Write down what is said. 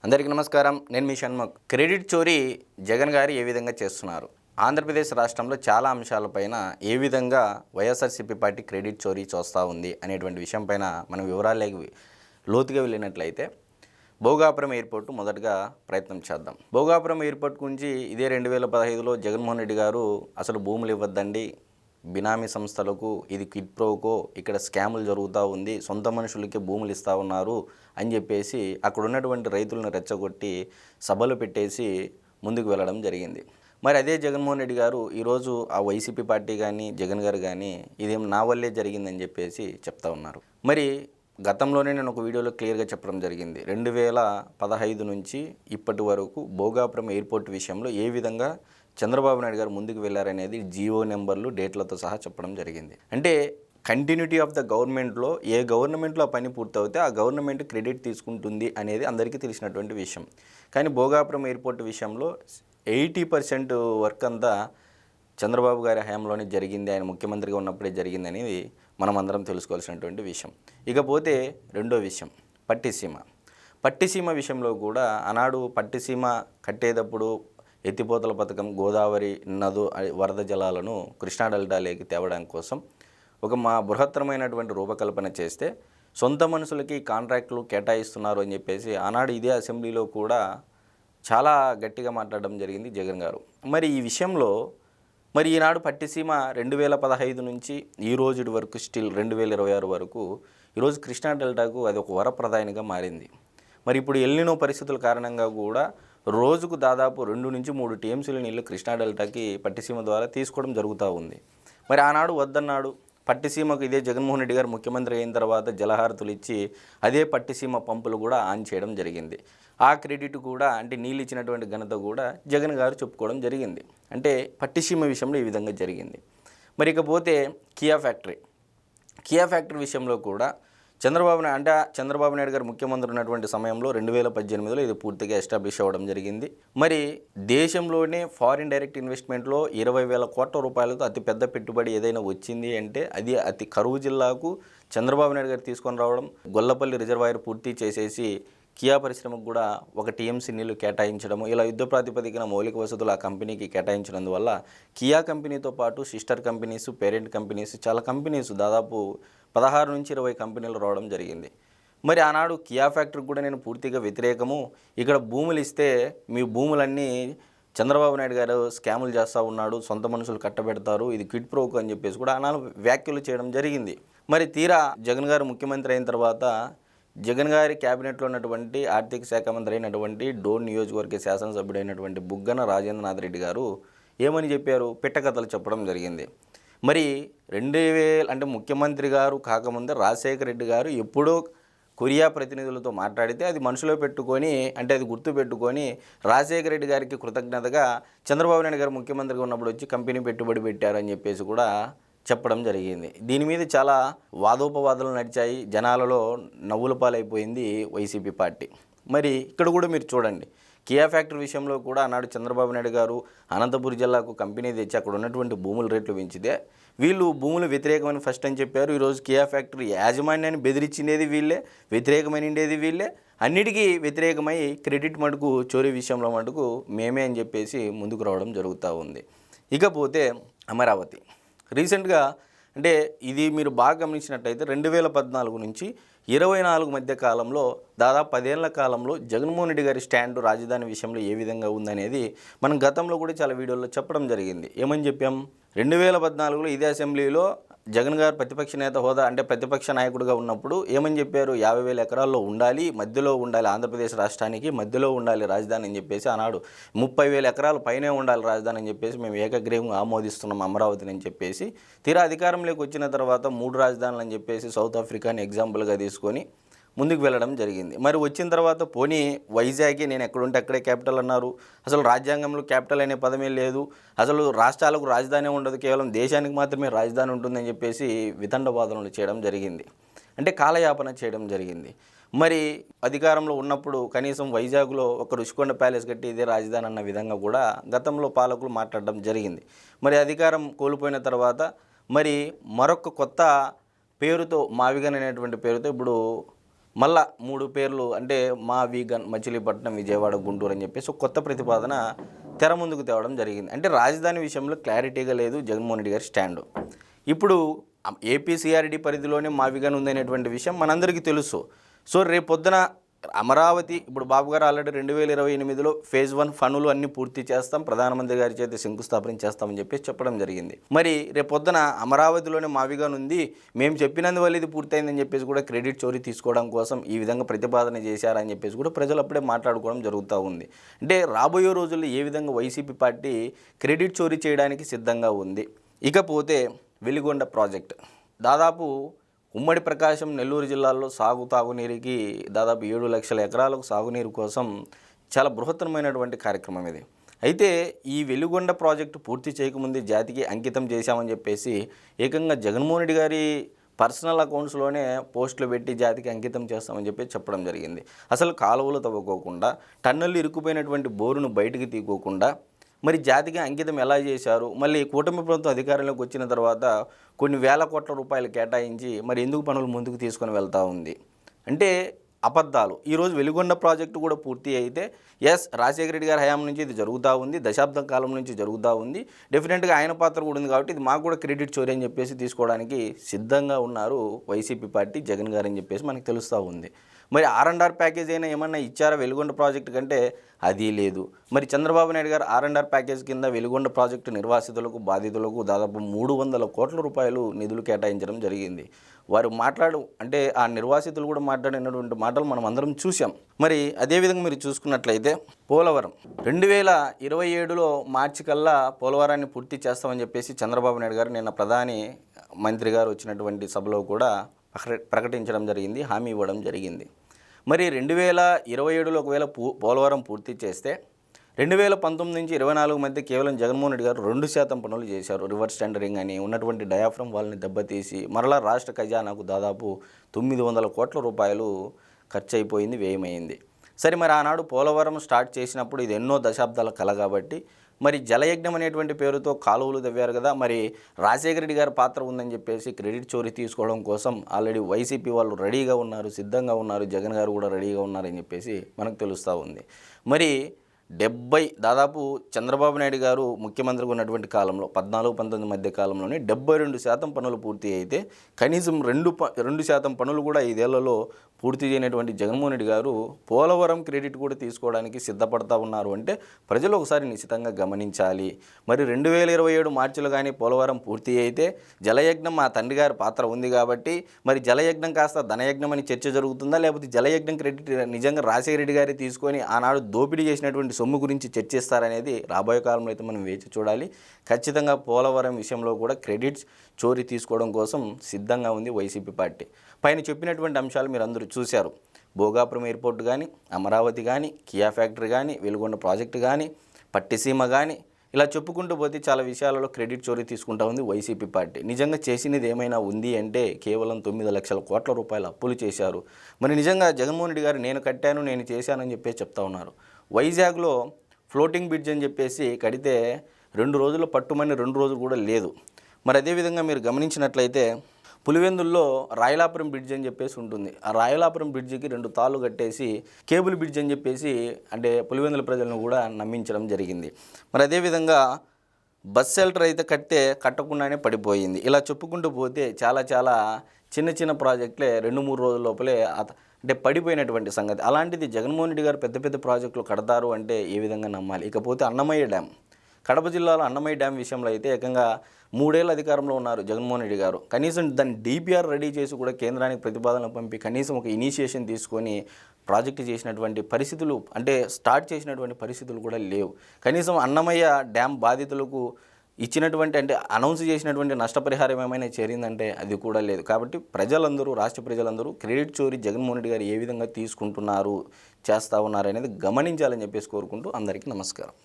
అందరికీ నమస్కారం. నేను మీ షణ్ముఖ్. క్రెడిట్ చోరీ జగన్ గారు ఏ విధంగా చేస్తున్నారు, ఆంధ్రప్రదేశ్ రాష్ట్రంలో చాలా అంశాలపైన ఏ విధంగా వైఎస్ఆర్సీపీ పార్టీ క్రెడిట్ చోరీ చూస్తూ ఉంది అనేటువంటి విషయం పైన మనం వివరాల్లోకి లోతుగా వెళ్ళినట్లయితే భోగాపురం ఎయిర్పోర్టు మొదటగా ప్రయత్నం చేద్దాం. భోగాపురం ఎయిర్పోర్ట్ గురించి ఇదే 2015లో జగన్మోహన్ రెడ్డి గారు అసలు భూములు ఇవ్వద్దండి, బినామీ సంస్థలకు ఇది క్విడ్ ప్రోకో, ఇక్కడ స్కాములు జరుగుతూ ఉంది, సొంత మనుషులకి భూములు ఇస్తూ ఉన్నారు అని చెప్పేసి అక్కడ ఉన్నటువంటి రైతులను రెచ్చగొట్టి సభలు పెట్టేసి ముందుకు వెళ్ళడం జరిగింది. మరి అదే జగన్మోహన్ రెడ్డి గారు ఈరోజు ఆ వైసీపీ పార్టీ కానీ జగన్ గారు కానీ ఇదేం నా వల్లే జరిగిందని చెప్పేసి చెప్తా ఉన్నారు. మరి గతంలోనే నేను ఒక వీడియోలో క్లియర్గా చెప్పడం జరిగింది. 2015 నుంచి ఇప్పటి వరకు భోగాపురం ఎయిర్పోర్ట్ విషయంలో ఏ విధంగా చంద్రబాబు నాయుడు గారు ముందుకు వెళ్ళారనేది జియో నెంబర్లు డేట్లతో సహా చెప్పడం జరిగింది. అంటే కంటిన్యూటీ ఆఫ్ ద గవర్నమెంట్లో ఏ గవర్నమెంట్లో ఆ పని పూర్తవుతే ఆ గవర్నమెంట్ క్రెడిట్ తీసుకుంటుంది అనేది అందరికీ తెలిసినటువంటి విషయం. కానీ భోగాపురం ఎయిర్పోర్ట్ విషయంలో 80% వర్క్ అంతా చంద్రబాబు గారి హయాంలోనే జరిగింది, ఆయన ముఖ్యమంత్రిగా ఉన్నప్పుడే జరిగింది అనేది మనం అందరం తెలుసుకోవాల్సినటువంటి విషయం. ఇకపోతే రెండో విషయం పట్టిసీమ విషయంలో కూడా ఆనాడు పట్టిసీమ కట్టేటప్పుడు ఎత్తిపోతల పథకం గోదావరి వరద జలాలను కృష్ణా డెల్టాలోకి తేవడం కోసం ఒక బృహత్తరమైనటువంటి రూపకల్పన చేస్తే సొంత మనుషులకి కాంట్రాక్టులు కేటాయిస్తున్నారు అని చెప్పేసి ఆనాడు ఇదే అసెంబ్లీలో కూడా చాలా గట్టిగా మాట్లాడడం జరిగింది జగన్ గారు. మరి ఈ విషయంలో ఈనాడు పట్టిసీమ 2015 నుంచి ఈ రోజు వరకు స్టిల్ 2026 వరకు ఈరోజు కృష్ణా డెల్టాకు అది ఒక వరప్రదాయనిగా మారింది. మరి ఇప్పుడు ఎల్నినో పరిస్థితుల కారణంగా కూడా రోజుకు దాదాపు 2 నుంచి 3 టీఎంసీల నీళ్లు కృష్ణా డెల్టాకి పట్టిసీమ ద్వారా తీసుకోవడం జరుగుతూ ఉంది. మరి ఆనాడు వద్దన్నాడు. పట్టిసీమకు ఇదే జగన్మోహన్ రెడ్డి గారు ముఖ్యమంత్రి అయిన తర్వాత జలహారతులు ఇచ్చి అదే పట్టిసీమ పంపులు కూడా ఆన్ చేయడం జరిగింది. ఆ క్రెడిట్ కూడా అంటే నీళ్ళు ఇచ్చినటువంటి ఘనత కూడా జగన్ గారు చెప్పుకోవడం జరిగింది. అంటే పట్టిసీమ విషయంలో ఈ విధంగా జరిగింది. మరి ఇకపోతే కియా ఫ్యాక్టరీ విషయంలో కూడా చంద్రబాబు నాయుడు గారు ముఖ్యమంత్రి ఉన్నటువంటి సమయంలో 2018లో ఇది పూర్తిగా ఎస్టాబ్లిష్ అవ్వడం జరిగింది. మరి దేశంలోనే ఫారిన్ డైరెక్ట్ ఇన్వెస్ట్మెంట్లో 20,000 కోట్ల రూపాయలతో అతిపెద్ద పెట్టుబడి ఏదైనా వచ్చింది అంటే అది అతి కరువు జిల్లాకు చంద్రబాబు నాయుడు గారు తీసుకొని రావడం, గొల్లపల్లి రిజర్వాయర్ పూర్తి చేసేసి కియా పరిశ్రమకు కూడా 1 టీఎంసీ నీళ్లు కేటాయించడము, ఇలా యుద్ధ ప్రాతిపదికన మౌలిక వసతులు ఆ కంపెనీకి కేటాయించినందువల్ల కియా కంపెనీతో పాటు సిస్టర్ కంపెనీస్, పేరెంట్ కంపెనీస్, చాలా కంపెనీస్ దాదాపు 16 నుంచి 20 కంపెనీలు రావడం జరిగింది. మరి ఆనాడు కియా ఫ్యాక్టరీకి కూడా నేను పూర్తిగా వ్యతిరేకము, ఇక్కడ భూములు ఇస్తే మీ భూములన్నీ చంద్రబాబు నాయుడు గారు స్కాములు చేస్తూ ఉన్నాడు, సొంత మనుషులు కట్టబెడతారు, ఇది క్విడ్ ప్రోకో అని చెప్పేసి కూడా ఆనాడు వ్యాఖ్యలు చేయడం జరిగింది. మరి తీరా జగన్ గారు ముఖ్యమంత్రి అయిన తర్వాత జగన్ గారి క్యాబినెట్లో ఉన్నటువంటి ఆర్థిక శాఖ మంత్రి అయినటువంటి డోన్ నియోజకవర్గ శాసనసభ్యుడైనటువంటి బుగ్గన రాజేంద్రనాథ్ రెడ్డి గారు ఏమని చెప్పారు, పిట్టకథలు చెప్పడం జరిగింది. మరి 2000 అంటే ముఖ్యమంత్రి గారు కాకముందే రాజశేఖర రెడ్డి గారు ఎప్పుడో కొరియా ప్రతినిధులతో మాట్లాడితే అది మనసులో పెట్టుకొని అంటే అది గుర్తు పెట్టుకొని రాజశేఖర రెడ్డి గారికి కృతజ్ఞతగా చంద్రబాబు నాయుడు గారు ముఖ్యమంత్రిగా ఉన్నప్పుడు వచ్చి కంపెనీ పెట్టుబడి పెట్టారని చెప్పేసి కూడా చెప్పడం జరిగింది. దీని మీద చాలా వాదోపవాదాలు నడిచాయి, జనాలలో నవ్వుల పాలైపోయింది వైసీపీ పార్టీ. మరి ఇక్కడ కూడా మీరు చూడండి, కియా ఫ్యాక్టరీ విషయంలో కూడా ఆనాడు చంద్రబాబు నాయుడు గారు అనంతపురం జిల్లాకు కంపెనీ తెచ్చి అక్కడ ఉన్నటువంటి భూముల రేట్లు పెంచితే వీళ్ళు భూములు వ్యతిరేకమని ఫస్ట్ అని చెప్పారు. ఈరోజు కియా ఫ్యాక్టరీ యాజమాన్యాన్ని బెదిరించినది వీళ్ళే, వ్యతిరేకమైనది వీళ్ళే, అన్నిటికీ వ్యతిరేకమై క్రెడిట్ మటుకు చోరీ విషయంలో మటుకు మేమే అని చెప్పేసి ముందుకు రావడం జరుగుతూ ఉంది. ఇకపోతే అమరావతి రీసెంట్గా అంటే ఇది మీరు బాగా గమనించినట్టయితే 2014 నుంచి 24 మధ్య కాలంలో దాదాపు 10 ఏళ్ల కాలంలో జగన్మోహన్ రెడ్డి గారి స్టాండ్ రాజధాని విషయంలో ఏ విధంగా ఉందనేది మనం గతంలో కూడా చాలా వీడియోల్లో చెప్పడం జరిగింది. ఏమని చెప్పాం, 2014లో ఇదే అసెంబ్లీలో జగన్ గారు ప్రతిపక్ష నేత హోదా అంటే ప్రతిపక్ష నాయకుడిగా ఉన్నప్పుడు ఏమని చెప్పారు, 50,000 ఎకరాల్లో ఉండాలి, మధ్యలో ఉండాలి, ఆంధ్రప్రదేశ్ రాష్ట్రానికి మధ్యలో ఉండాలి రాజధాని అని చెప్పేసి, ఆనాడు 30,000 ఎకరాల పైనే ఉండాలి రాజధాని అని చెప్పేసి మేము ఏకగ్రీవంగా ఆమోదిస్తున్నాం అమరావతిని అని చెప్పేసి, తీరా అధికారంలోకి వచ్చిన తర్వాత 3 రాజధానులు అని చెప్పేసి సౌత్ ఆఫ్రికాని ఎగ్జాంపుల్గా తీసుకొని ముందుకు వెళ్ళడం జరిగింది. మరి వచ్చిన తర్వాత పోనీ వైజాగ్కి నేను ఎక్కడుంటే అక్కడే క్యాపిటల్ అన్నారు, అసలు రాజ్యాంగంలో క్యాపిటల్ అనే పదమే లేదు, అసలు రాష్ట్రాలకు రాజధాని ఉండదు, కేవలం దేశానికి మాత్రమే రాజధాని ఉంటుందని చెప్పేసి వితండవాదనలు చేయడం జరిగింది, అంటే కాలయాపన చేయడం జరిగింది. మరి అధికారంలో ఉన్నప్పుడు కనీసం వైజాగ్లో ఒక రుషికొండ ప్యాలెస్ కట్టి ఇదే రాజధాని అన్న విధంగా కూడా గతంలో పాలకులు మాట్లాడడం జరిగింది. మరి అధికారం కోల్పోయిన తర్వాత మరి మరొక కొత్త పేరుతో మావిగన్ అనేటువంటి పేరుతో ఇప్పుడు మళ్ళా 3 పేర్లు అంటే మా వీగన్ మచిలీపట్నం, విజయవాడ, గుంటూరు అని చెప్పేసి ఒక కొత్త ప్రతిపాదన తెర ముందుకు తేవడం జరిగింది. అంటే రాజధాని విషయంలో క్లారిటీగా లేదు జగన్మోహన్ రెడ్డి గారి స్టాండు. ఇప్పుడు ఏపీ సిఆర్డి పరిధిలోనే మా వీగన్ ఉందనేటువంటి విషయం మనందరికీ తెలుసు. సో రేపొద్దున అమరావతి ఇప్పుడు బాబు గారు ఆల్రెడీ 2028లో ఫేజ్ 1 పనులు అన్నీ పూర్తి చేస్తాం, ప్రధానమంత్రి గారి చేత శంకుస్థాపన చేస్తామని చెప్పేసి చెప్పడం జరిగింది. మరి రేపొద్దున అమరావతిలోనే మావిగాన్ ఉంది, మేము చెప్పినందువల్ల ఇది పూర్తయిందని చెప్పేసి కూడా క్రెడిట్ చోరీ తీసుకోవడం కోసం ఈ విధంగా ప్రతిపాదన చేశారని చెప్పేసి కూడా ప్రజలు అప్పుడే మాట్లాడుకోవడం జరుగుతూ ఉంది. అంటే రాబోయే రోజుల్లో ఏ విధంగా వైసీపీ పార్టీ క్రెడిట్ చోరీ చేయడానికి సిద్ధంగా ఉంది. ఇకపోతే వెలిగొండ ప్రాజెక్ట్ దాదాపు ఉమ్మడి ప్రకాశం, నెల్లూరు జిల్లాల్లో తాగునీరుకి దాదాపు 7 లక్షల ఎకరాలకు సాగునీరు కోసం చాలా బృహత్తరమైనటువంటి కార్యక్రమం ఇది. అయితే ఈ వెలిగొండ ప్రాజెక్టు పూర్తి చేయకముందే జాతికి అంకితం చేశామని చెప్పేసి ఏకంగా జగన్మోహన్ రెడ్డి గారి పర్సనల్ అకౌంట్స్లోనే పోస్టులు పెట్టి జాతికి అంకితం చేస్తామని చెప్పి చెప్పడం జరిగింది. అసలు కాలువలు తవ్వుకోకుండా, టన్నులు ఇరుక్కుపోయినటువంటి బోరును బయటికి తీసుకోకుండా మరి జాతికి అంకితం ఎలా చేశారు? మళ్ళీ కూటమి ప్రభుత్వం అధికారంలోకి వచ్చిన తర్వాత కొన్ని వేల కోట్ల రూపాయలు కేటాయించి మరి ఎందుకు పనులు ముందుకు తీసుకొని వెళ్తూ ఉంది అంటే అబద్ధాలు. ఈరోజు వెలిగొండ ప్రాజెక్టు కూడా పూర్తి అయితే రాజశేఖర రెడ్డి గారి హయాం నుంచి ఇది జరుగుతూ ఉంది, దశాబ్దం కాలం నుంచి జరుగుతూ ఉంది, డెఫినెట్గా ఆయన పాత్ర కూడా ఉంది కాబట్టి ఇది మాకు కూడా క్రెడిట్ చోరీ అని చెప్పేసి తీసుకోవడానికి సిద్ధంగా ఉన్నారు వైసీపీ పార్టీ, జగన్ గారు అని చెప్పేసి మనకు తెలుస్తూ ఉంది. మరి R&R ప్యాకేజ్ అయినా ఏమన్నా ఇచ్చారా వెలిగొండ ప్రాజెక్టు కంటే? అది లేదు. మరి చంద్రబాబు నాయుడు గారు R&R ప్యాకేజ్ కింద వెలిగొండ ప్రాజెక్టు నిర్వాసితులకు, బాధితులకు దాదాపు 300 కోట్ల రూపాయలు నిధులు కేటాయించడం జరిగింది. వారు అంటే ఆ నిర్వాసితులు కూడా మాట్లాడినటువంటి మాటలు మనం అందరం చూసాం. మరి అదేవిధంగా మీరు చూసుకున్నట్లయితే పోలవరం 2027లో మార్చి కల్లా పోలవరాన్ని పూర్తి చేస్తామని చెప్పేసి చంద్రబాబు నాయుడు గారు నిన్న ప్రధాని మంత్రి గారు వచ్చినటువంటి సభలో కూడా ప్రకటించడం జరిగింది, హామీ ఇవ్వడం జరిగింది. మరి 2027లో ఒకవేళ పోలవరం పూర్తి చేస్తే 2019 నుంచి 24 మధ్య కేవలం జగన్మోహన్ రెడ్డి గారు 2% పనులు చేశారు. రివర్స్ టెండరింగ్ అని ఉన్నటువంటి డయాఫ్రమ్ వాళ్ళని దెబ్బతీసి మరలా రాష్ట్ర ఖజానాకు దాదాపు 900 కోట్ల రూపాయలు ఖర్చు అయిపోయింది, వ్యయమైంది. సరే మరి ఆనాడు పోలవరం స్టార్ట్ చేసినప్పుడు ఇది ఎన్నో దశాబ్దాల కల కాబట్టి మరి జలయజ్ఞం అనేటువంటి పేరుతో కాలువలు తవ్వారు కదా, మరి రాజశేఖర రెడ్డి గారి పాత్ర ఉందని చెప్పేసి క్రెడిట్ చోరీ తీసుకోవడం కోసం ఆల్రెడీ వైసీపీ వాళ్ళు రెడీగా ఉన్నారు, సిద్ధంగా ఉన్నారు, జగన్ గారు కూడా రెడీగా ఉన్నారని చెప్పేసి మనకు తెలుస్తూ ఉంది. మరి దాదాపు చంద్రబాబు నాయుడు గారు ముఖ్యమంత్రిగా ఉన్నటువంటి కాలంలో 14-19 మధ్య కాలంలోనే 72% పనులు పూర్తి అయితే కనీసం 2% పనులు కూడా 5 ఏళ్లలో పూర్తి చేయనటువంటి జగన్మోహన్ రెడ్డి గారు పోలవరం క్రెడిట్ కూడా తీసుకోవడానికి సిద్ధపడతా ఉన్నారు అంటే ప్రజలు ఒకసారి నిశ్చితంగా గమనించాలి. మరి 2027 మార్చిలో కానీ పోలవరం పూర్తి అయితే జలయజ్ఞం మా తండ్రి గారి పాత్ర ఉంది కాబట్టి మరి జలయజ్ఞం కాస్త ధనయజ్ఞం అని చర్చ జరుగుతుందా, లేకపోతే జలయజ్ఞం క్రెడిట్ నిజంగా రాజశేఖర రెడ్డి గారి తీసుకొని ఆనాడు దోపిడీ చేసినటువంటి సొమ్ము గురించి చర్చిస్తారనేది రాబోయే కాలంలో అయితే మనం వేచి చూడాలి. ఖచ్చితంగా పోలవరం విషయంలో కూడా క్రెడిట్స్ చోరీ తీసుకోవడం కోసం సిద్ధంగా ఉంది వైసీపీ పార్టీ. పైన చెప్పినటువంటి అంశాలు మీరు అందరూ చూశారు. భోగాపురం ఎయిర్పోర్ట్ కానీ, అమరావతి కానీ, కియా ఫ్యాక్టరీ కానీ, వెలుగొండ ప్రాజెక్టు కానీ, పట్టిసీమ కానీ, ఇలా చెప్పుకుంటూ పోతే చాలా విషయాలలో క్రెడిట్ చోరీ తీసుకుంటా ఉంది వైసీపీ పార్టీ. నిజంగా చేసినది ఏమైనా ఉంది అంటే కేవలం 9 లక్షల కోట్ల రూపాయల అప్పులు చేశారు. మరి నిజంగా జగన్మోహన్ రెడ్డి గారు నేను కట్టాను, నేను చేశానని చెప్పేసి చెప్తా ఉన్నారు. వైజాగ్లో ఫ్లోటింగ్ బ్రిడ్జ్ అని చెప్పేసి కడితే 2 రోజులు పట్టుమని 2 రోజులు కూడా లేదు. మరి అదేవిధంగా మీరు గమనించినట్లయితే పులివెందుల్లో రాయలాపురం బ్రిడ్జ్ అని చెప్పేసి ఉంటుంది. ఆ రాయలాపురం బ్రిడ్జికి 2 తాళ్ళు కట్టేసి కేబుల్ బ్రిడ్జ్ అని చెప్పేసి అంటే పులివెందుల ప్రజలను కూడా నమ్మించడం జరిగింది. మరి అదేవిధంగా బస్ షెల్టర్ అయితే కట్టకుండానే పడిపోయింది. ఇలా చెప్పుకుంటూ పోతే చాలా చిన్న ప్రాజెక్టులే 2-3 రోజుల లోపలే అంటే పడిపోయినటువంటి సంగతి. అలాంటిది జగన్మోహన్ రెడ్డి గారు పెద్ద ప్రాజెక్టులు కడతారు అంటే ఏ విధంగా నమ్మాలి? ఇకపోతే అన్నమయ్య డ్యామ్, కడప జిల్లాలో అన్నమయ్య డ్యామ్ విషయంలో అయితే ఏకంగా 3 ఏళ్ళ అధికారంలో ఉన్నారు జగన్మోహన్ రెడ్డి గారు. కనీసం దాన్ని DPR రెడీ చేసి కూడా కేంద్రానికి ప్రతిపాదనలు పంపి కనీసం ఒక ఇనిషియేషన్ తీసుకొని ప్రాజెక్టు చేసినటువంటి పరిస్థితులు అంటే స్టార్ట్ చేసినటువంటి పరిస్థితులు కూడా లేవు. కనీసం అన్నమయ్య డ్యామ్ బాధితులకు ఇచ్చినటువంటి అంటే అనౌన్స్ చేసినటువంటి నష్టపరిహారం ఏమైనా చేరిందంటే అది కూడా లేదు. కాబట్టి ప్రజలందరూ, రాష్ట్ర ప్రజలందరూ క్రెడిట్ చోరీ జగన్మోహన్ రెడ్డి గారు ఏ విధంగా తీసుకుంటున్నారు, చేస్తూ ఉన్నారు అనేది గమనించాలని చెప్పేసి కోరుకుంటూ అందరికీ నమస్కారం.